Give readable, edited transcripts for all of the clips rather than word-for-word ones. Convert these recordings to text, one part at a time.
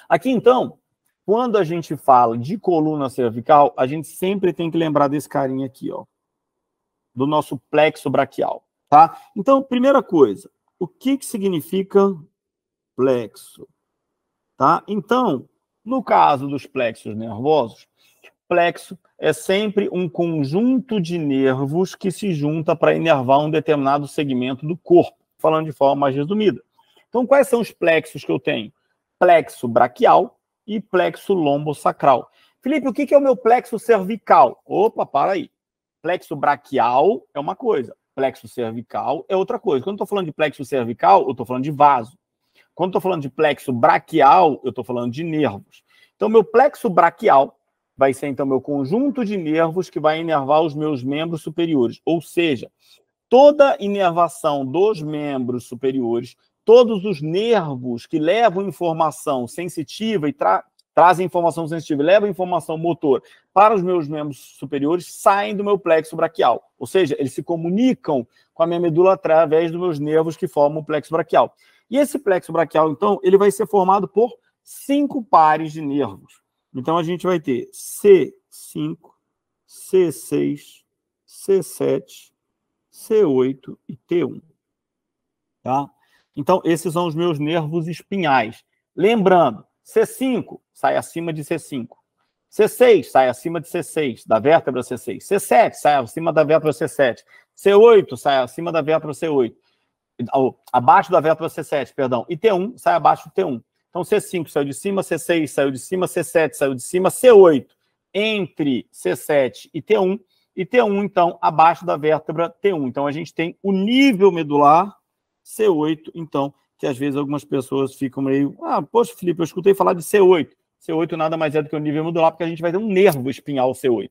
Aqui, então, quando a gente fala de coluna cervical, a gente sempre tem que lembrar desse carinha aqui, ó, do nosso plexo braquial, tá? Então, primeira coisa, o que significa plexo, tá? Então, no caso dos plexos nervosos, plexo é sempre um conjunto de nervos que se junta para inervar um determinado segmento do corpo, falando de forma mais resumida. Então, quais são os plexos que eu tenho? Plexo braquial e plexo lombosacral. Felipe, o que é o meu plexo cervical? Opa, para aí. Plexo braquial é uma coisa, plexo cervical é outra coisa. Quando eu estou falando de plexo cervical, eu estou falando de vaso. Quando eu estou falando de plexo braquial, eu estou falando de nervos. Então, meu plexo braquial vai ser, então, meu conjunto de nervos que vai inervar os meus membros superiores. Ou seja, toda inervação dos membros superiores, todos os nervos que levam informação sensitiva e trazem informação sensitiva e levam informação motor para os meus membros superiores, saem do meu plexo braquial. Ou seja, eles se comunicam com a minha medula através dos meus nervos que formam o plexo braquial. E esse plexo braquial, então, ele vai ser formado por 5 pares de nervos. Então, a gente vai ter C5, C6, C7, C8 e T1. Tá? Então, esses são os meus nervos espinhais. Lembrando, C5 sai acima de C5. C6 sai acima de C6, da vértebra C6. C7 sai acima da vértebra C7. C8 sai acima da vértebra C8. Abaixo da vértebra C7, perdão. E T1 sai abaixo do T1. Então, C5 saiu de cima, C6 saiu de cima, C7 saiu de cima, C8 entre C7 e T1 então, abaixo da vértebra T1. Então, a gente tem o nível medular C8, então, que às vezes algumas pessoas ficam meio... poxa, Felipe, eu escutei falar de C8. C8 nada mais é do que o nível medular, porque a gente vai ter um nervo espinhal C8.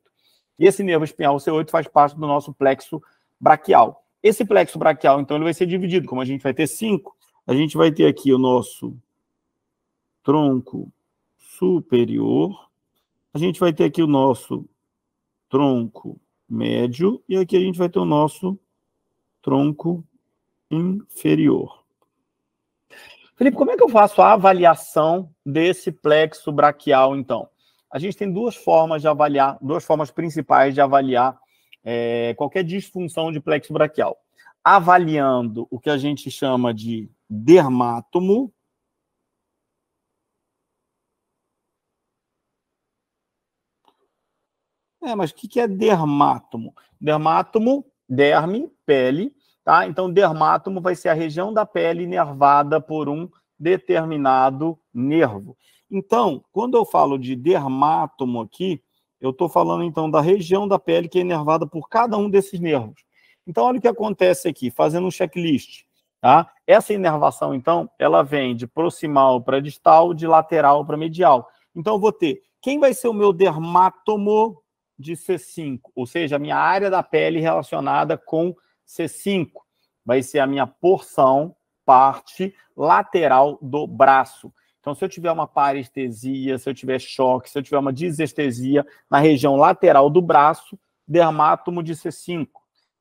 E esse nervo espinhal C8 faz parte do nosso plexo braquial. Esse plexo braquial, então, ele vai ser dividido. Como a gente vai ter 5, a gente vai ter aqui o nosso tronco superior, a gente vai ter aqui o nosso tronco médio, e aqui a gente vai ter o nosso tronco inferior. Felipe, como é que eu faço a avaliação desse plexo braquial, então? A gente tem duas formas de avaliar, duas formas principais de avaliar qualquer disfunção de plexo braquial. Avaliando o que a gente chama de dermátomo. Mas o que é dermátomo? Dermátomo, derme, pele, tá? Então, dermátomo vai ser a região da pele inervada por um determinado nervo. Então, quando eu falo de dermátomo aqui, eu estou falando, então, da região da pele que é inervada por cada um desses nervos. Então, olha o que acontece aqui, fazendo um checklist, tá? Essa inervação, então, ela vem de proximal para distal, de lateral para medial. Então, eu vou ter, quem vai ser o meu dermátomo de C5, ou seja, a minha área da pele relacionada com C5, vai ser a minha porção, parte lateral do braço. Então, se eu tiver uma parestesia, se eu tiver choque, se eu tiver uma disestesia na região lateral do braço, dermátomo de C5.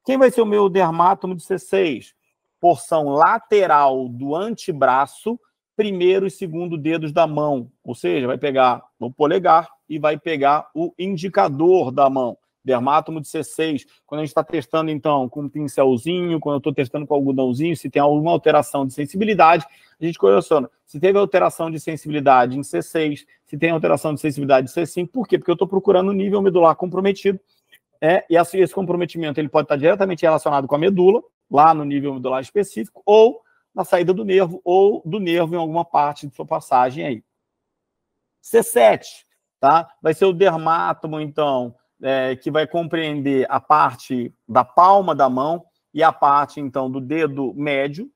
Quem vai ser o meu dermátomo de C6? Porção lateral do antebraço, primeiro e segundo dedos da mão, ou seja, vai pegar o polegar e vai pegar o indicador da mão. Dermátomo de C6, quando a gente está testando, então, com um pincelzinho, quando eu estou testando com algodãozinho, se tem alguma alteração de sensibilidade, a gente coleciona. Se teve alteração de sensibilidade em C6, se tem alteração de sensibilidade em C5, por quê? Porque eu estou procurando o nível medular comprometido, e esse comprometimento ele pode estar diretamente relacionado com a medula, lá no nível medular específico, ou na saída do nervo, ou do nervo em alguma parte de sua passagem aí. C7, tá? Vai ser o dermátomo, então, que vai compreender a parte da palma da mão e a parte, então, do dedo médio,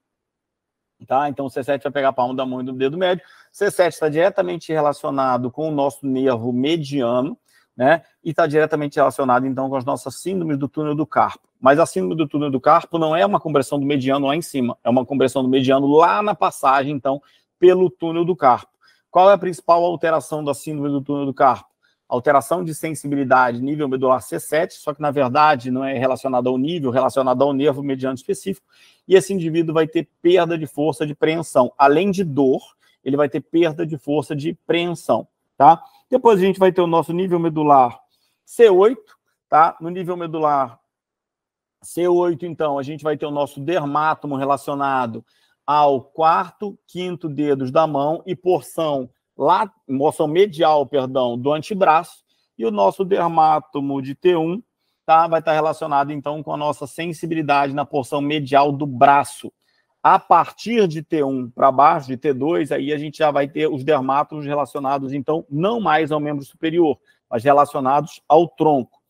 tá? Então, o C7 vai pegar a palma da mão e do dedo médio. C7 está diretamente relacionado com o nosso nervo mediano, né? E está diretamente relacionado, então, com as nossas síndromes do túnel do carpo. Mas a síndrome do túnel do carpo não é uma compressão do mediano lá em cima, é uma compressão do mediano lá na passagem, então, pelo túnel do carpo. Qual é a principal alteração da síndrome do túnel do carpo? Alteração de sensibilidade, nível medular C7, só que, na verdade, não é relacionado ao nível, relacionado ao nervo mediano específico, e esse indivíduo vai ter perda de força de preensão. Além de dor, ele vai ter perda de força de preensão, tá? Depois a gente vai ter o nosso nível medular C8, tá? No nível medular C8, então, a gente vai ter o nosso dermátomo relacionado ao quarto, quinto dedos da mão e porção medial, perdão, do antebraço, e o nosso dermátomo de T1, tá? Vai estar relacionado, então, com a nossa sensibilidade na porção medial do braço. A partir de T1 para baixo, de T2, aí a gente já vai ter os dermátomos relacionados, então, não mais ao membro superior, mas relacionados ao tronco.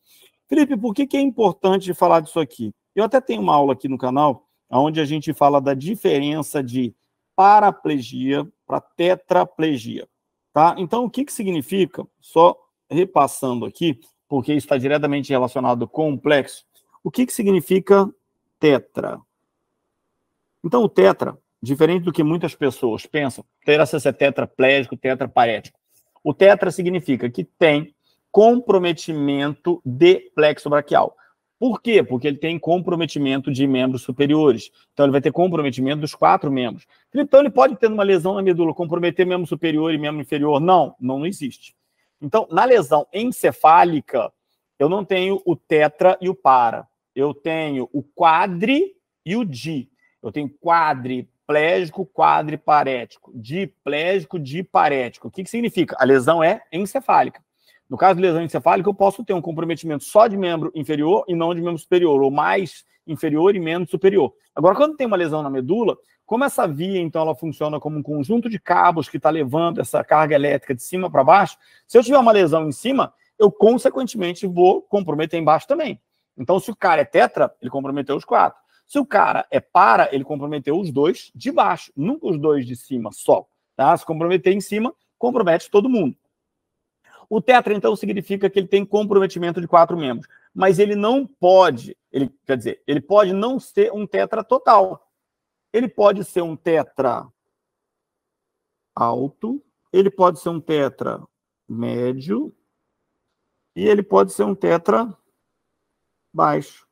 Felipe, por que é importante falar disso aqui? Eu até tenho uma aula aqui no canal, onde a gente fala da diferença de paraplegia para tetraplegia, tá? Então, o que significa? Só repassando aqui, porque isso está diretamente relacionado com o plexo. O que significa tetra? Então, o tetra, diferente do que muitas pessoas pensam, terá-se ser tetraplégico, tetraparético. O tetra significa que tem comprometimento de plexo braquial. Por quê? Porque ele tem comprometimento de membros superiores. Então, ele vai ter comprometimento dos 4 membros. Então, ele pode ter uma lesão na medula, comprometer membro superior e membro inferior? Não, não existe. Então, na lesão encefálica, eu não tenho o tetra e o para. Eu tenho o quadri e o di. Eu tenho quadriplégico, quadriparético, diplégico, diparético. O que significa? A lesão é encefálica. No caso de lesão encefálica, eu posso ter um comprometimento só de membro inferior e não de membro superior, ou mais inferior e menos superior. Agora, quando tem uma lesão na medula, como essa via, então, ela funciona como um conjunto de cabos que está levando essa carga elétrica de cima para baixo, se eu tiver uma lesão em cima, eu, consequentemente, vou comprometer embaixo também. Então, se o cara é tetra, ele comprometeu os 4. Se o cara é para, ele comprometeu os 2 de baixo, nunca os 2 de cima só. Tá? Se comprometer em cima, compromete todo mundo. O tetra, então, significa que ele tem comprometimento de 4 membros. Mas ele não pode, ele pode não ser um tetra total. Ele pode ser um tetra alto, ele pode ser um tetra médio e ele pode ser um tetra baixo.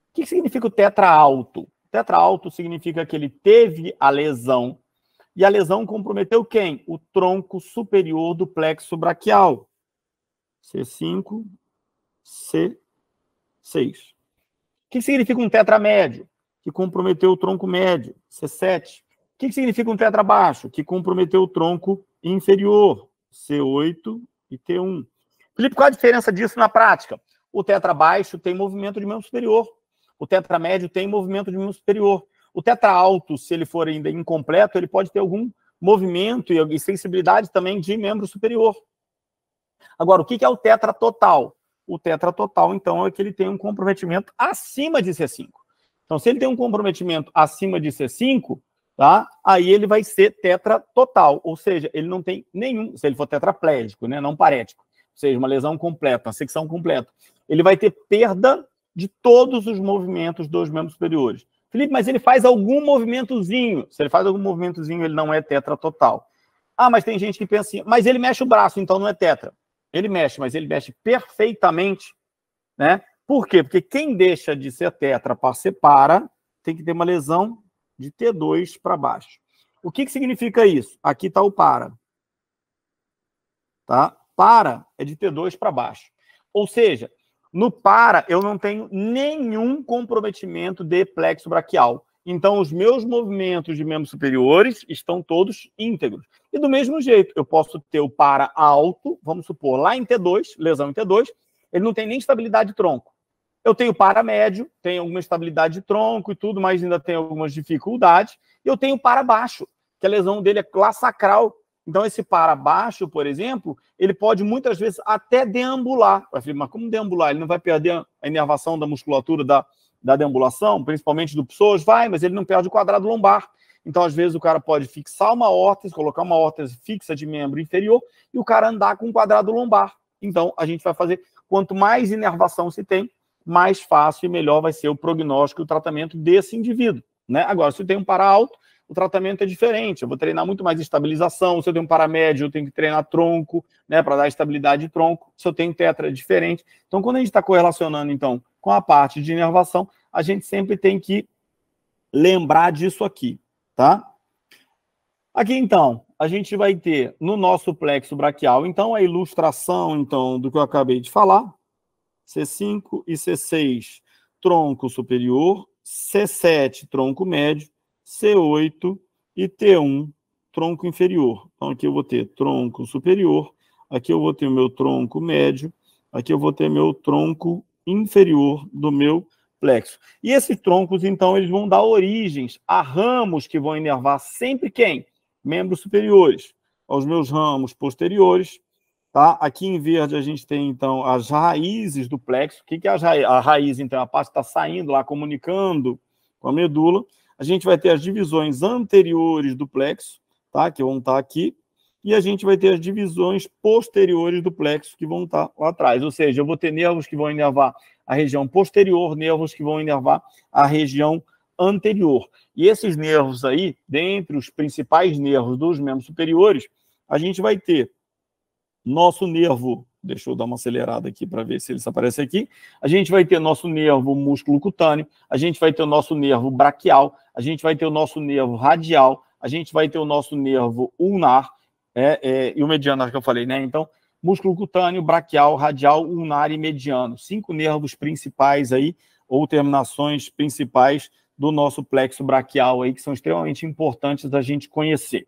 O que significa o tetra alto? O tetra alto significa que ele teve a lesão e a lesão comprometeu quem? O tronco superior do plexo braquial. C5, C6. O que significa um tetra médio? Que comprometeu o tronco médio. C7. O que significa um tetra baixo? Que comprometeu o tronco inferior. C8 e T1. Felipe, qual a diferença disso na prática? O tetra baixo tem movimento de membro superior. O tetra médio tem movimento de membro superior. O tetra alto, se ele for ainda incompleto, ele pode ter algum movimento e sensibilidade também de membro superior. Agora, o que é o tetra total? O tetra total, então, é que ele tem um comprometimento acima de C5. Então, se ele tem um comprometimento acima de C5, tá? Aí ele vai ser tetra total, ou seja, ele não tem nenhum, se ele for tetraplégico, né? Não parético, ou seja, uma lesão completa, uma secção completa, ele vai ter perda de todos os movimentos dos membros superiores. Felipe, mas ele faz algum movimentozinho. Se ele faz algum movimentozinho, ele não é tetra total. Ah, mas tem gente que pensa assim, mas ele mexe o braço, então não é tetra. Ele mexe, mas ele mexe perfeitamente, né? Por quê? Porque quem deixa de ser tetra para ser para, tem que ter uma lesão de T2 para baixo. O que significa isso? Aqui está o para. Tá? Para é de T2 para baixo. Ou seja, no para, eu não tenho nenhum comprometimento de plexo braquial. Então, os meus movimentos de membros superiores estão todos íntegros. E do mesmo jeito, eu posso ter o para alto, vamos supor, lá em T2, lesão em T2, ele não tem nem estabilidade de tronco. Eu tenho para médio, tenho alguma estabilidade de tronco e tudo, mas ainda tem algumas dificuldades. E eu tenho para baixo, que a lesão dele é classe sacral. Então, esse para baixo, por exemplo, ele pode muitas vezes até deambular. Mas como deambular? Ele não vai perder a inervação da musculatura da deambulação, principalmente do psoas? Vai, mas ele não perde o quadrado lombar. Então, às vezes, o cara pode fixar uma órtese, colocar uma órtese fixa de membro inferior e o cara andar com um quadrado lombar. Então, a gente vai fazer, quanto mais inervação se tem, mais fácil e melhor vai ser o prognóstico e o tratamento desse indivíduo, né? Agora, se eu tenho um para alto, o tratamento é diferente. Eu vou treinar muito mais estabilização. Se eu tenho um paramédio, eu tenho que treinar tronco, né, para dar estabilidade de tronco. Se eu tenho tetra, é diferente. Então, quando a gente está correlacionando, então, com a parte de inervação, a gente sempre tem que lembrar disso aqui, tá? Aqui, então, a gente vai ter no nosso plexo braquial, então, a ilustração então, do que eu acabei de falar, C5 e C6, tronco superior, C7, tronco médio, C8 e T1, tronco inferior. Então, aqui eu vou ter tronco superior, aqui eu vou ter o meu tronco médio, aqui eu vou ter meu tronco inferior do meu plexo. E esses troncos, então, eles vão dar origens a ramos que vão inervar sempre quem? Membros superiores. Aos meus ramos posteriores, tá? Aqui em verde a gente tem, então, as raízes do plexo. O que é a raiz? Então, a parte que está saindo lá, comunicando com a medula. A gente vai ter as divisões anteriores do plexo, tá? Que vão estar aqui. E a gente vai ter as divisões posteriores do plexo, que vão estar lá atrás. Ou seja, eu vou ter nervos que vão inervar a região posterior, nervos que vão inervar a região anterior. E esses nervos aí, dentre os principais nervos dos membros superiores, a gente vai ter nosso nervo, deixa eu dar uma acelerada aqui para ver se ele aparece aqui, a gente vai ter nosso nervo músculo cutâneo, a gente vai ter o nosso nervo braquial, a gente vai ter o nosso nervo radial, a gente vai ter o nosso nervo ulnar, e o mediano, acho que eu falei, né? Então, músculo cutâneo, braquial, radial, ulnar e mediano. 5 nervos principais aí, ou terminações principais do nosso plexo braquial aí, que são extremamente importantes da gente conhecer.